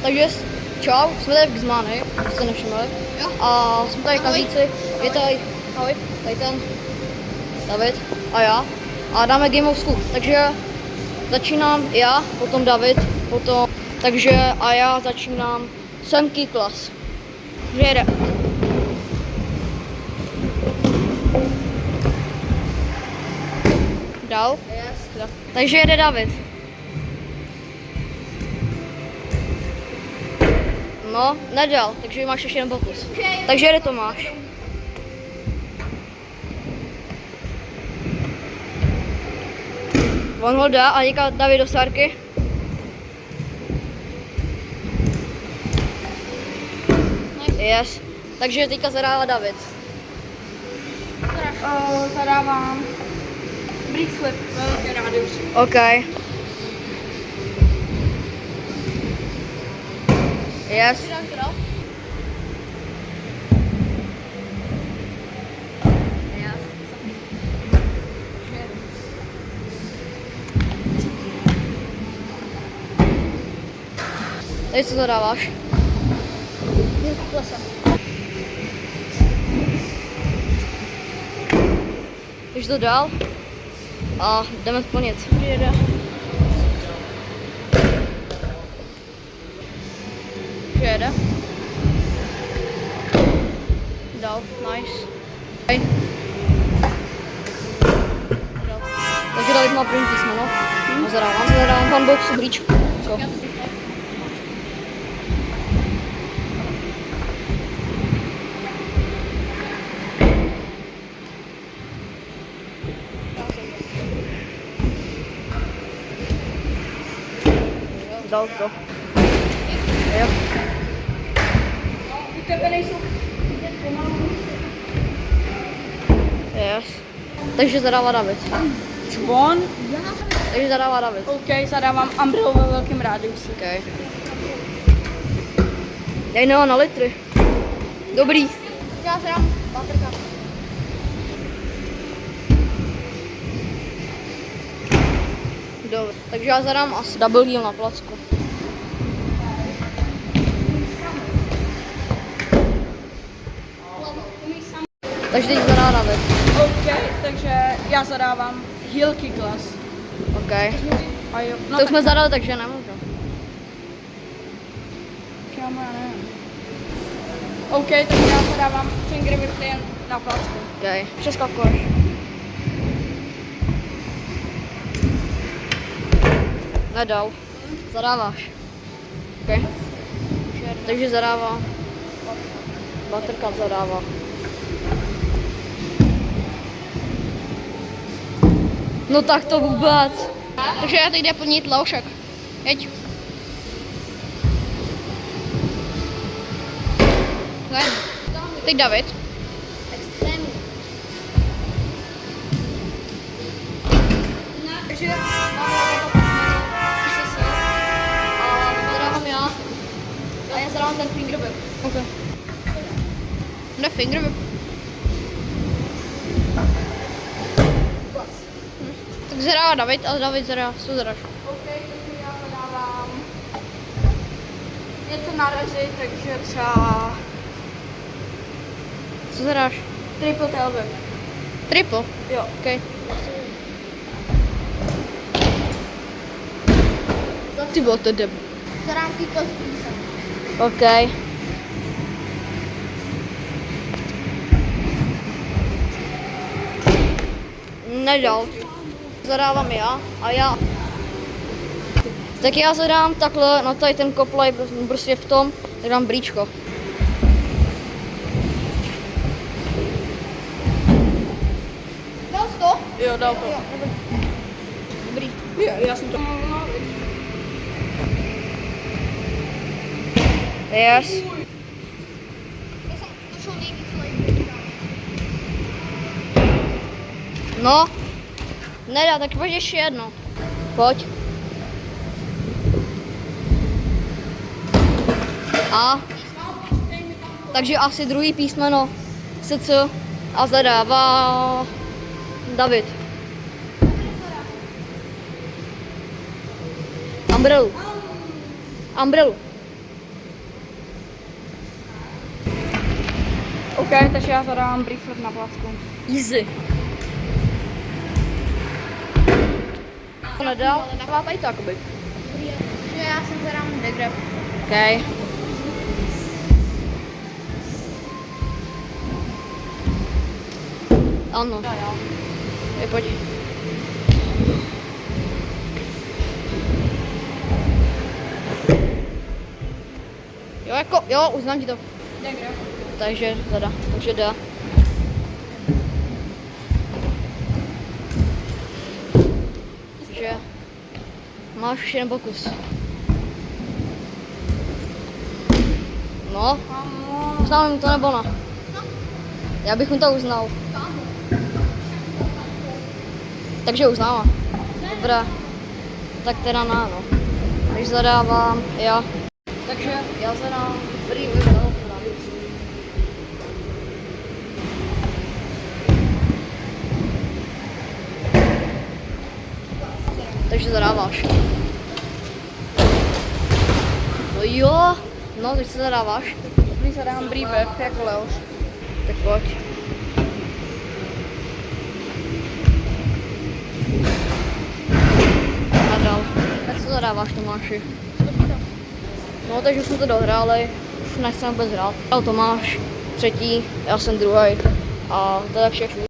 Takže čau, jsme tady v Gzmány, jste nevšimli. A jsme tady kazíci, je tady, ahoj, tady ten David a já. A dáme Game of School, takže začínám já, potom David, potom, takže a já začínám 7. klas. Že jede. Dal? Yes. Takže jede David. No, nedal, takže máš ještě jeden pokus. Takže jede Tomáš. On ho dá a teďka David do sárky. Yes. Takže teďka zadává David. Zadávám brick flip, velký rádius. OK. Yes. Teď co zadáváš? Když to dál a jdeme splnit. Jede. Jede. Dal, nice. Okay. Dal. Takže David má první písmeno. A zadávám pan boxu blíčku. Dal to. Jo. U tebe nejsou pomalu. Yes. Takže zadává David. Čvon? Takže zadává David. OK, zadávám umbrellu ve velkém rádiusu. OK. Dej no na litry. Dobrý. Já zadám baterka. Dobře. Takže já zadám asi double heel na placku. Takže teď zadá David. OK, takže já zadávám heel kickless. OK. A jo, To už jsme zadali, takže nemůžu. Já nevím. OK, takže já zadávám finger whip jen na placku. OK. Přeskakuješ. Nedal. Zadáváš. OK. Takže zadává. Baterka zadává. No tak to vůbec. Takže já teď jde plnit loušek. Jeď. Teď David. Extrémně. Takže zadávám já. A já zadávám ten finger whip. OK. Jde finger whip. Tak zadává David a David zadává, co zadáš? OK, takže já zadávám něco na rezi, takže třeba... Co zadáš? Triple tail whip. Triple? Jo. OK. Ty bylo to debil. Zadám kickoff s písem. OK. Nedal. Zadávám já a já. Tak já zadám takhle na tady ten koplej, prostě v tom, tak dám brýčko. Dal jsi to? Jo, dal to. Jo, dobrý. Já jsem to... Yes. No, nedá, tak pojď ještě jedno. Pojď. A. Takže asi druhý písmeno SC a zadává David. Umbrellu. Umbrellu. OK, takže já zadávám briefer na placku. Easy. To nedal, ale dává tady to jakoby. Že já jsem zadám degrab. OK. Ano. Jo, pojď. Jo, jako, jo, uznám ti to. Degrab. Takže teda, takže jde. Takže máš už jeden pokus. No, uznáme mu to nebo ne? Já bych mu to uznal. Takže uznává. Dobré. Tak teda ne, no. Takže zadávám já. Takže já zadám první vybral. Takže zadáváš. No jo, no teď se zadáváš. Když zadám briefer, jako Leoš. Tak pojď. A dál. Tak co zadáváš, Tomáši? No, takže jsme to dohráli, už nechceme vůbec hrát. Tomáš třetí, já jsem druhý a to je tak všechno.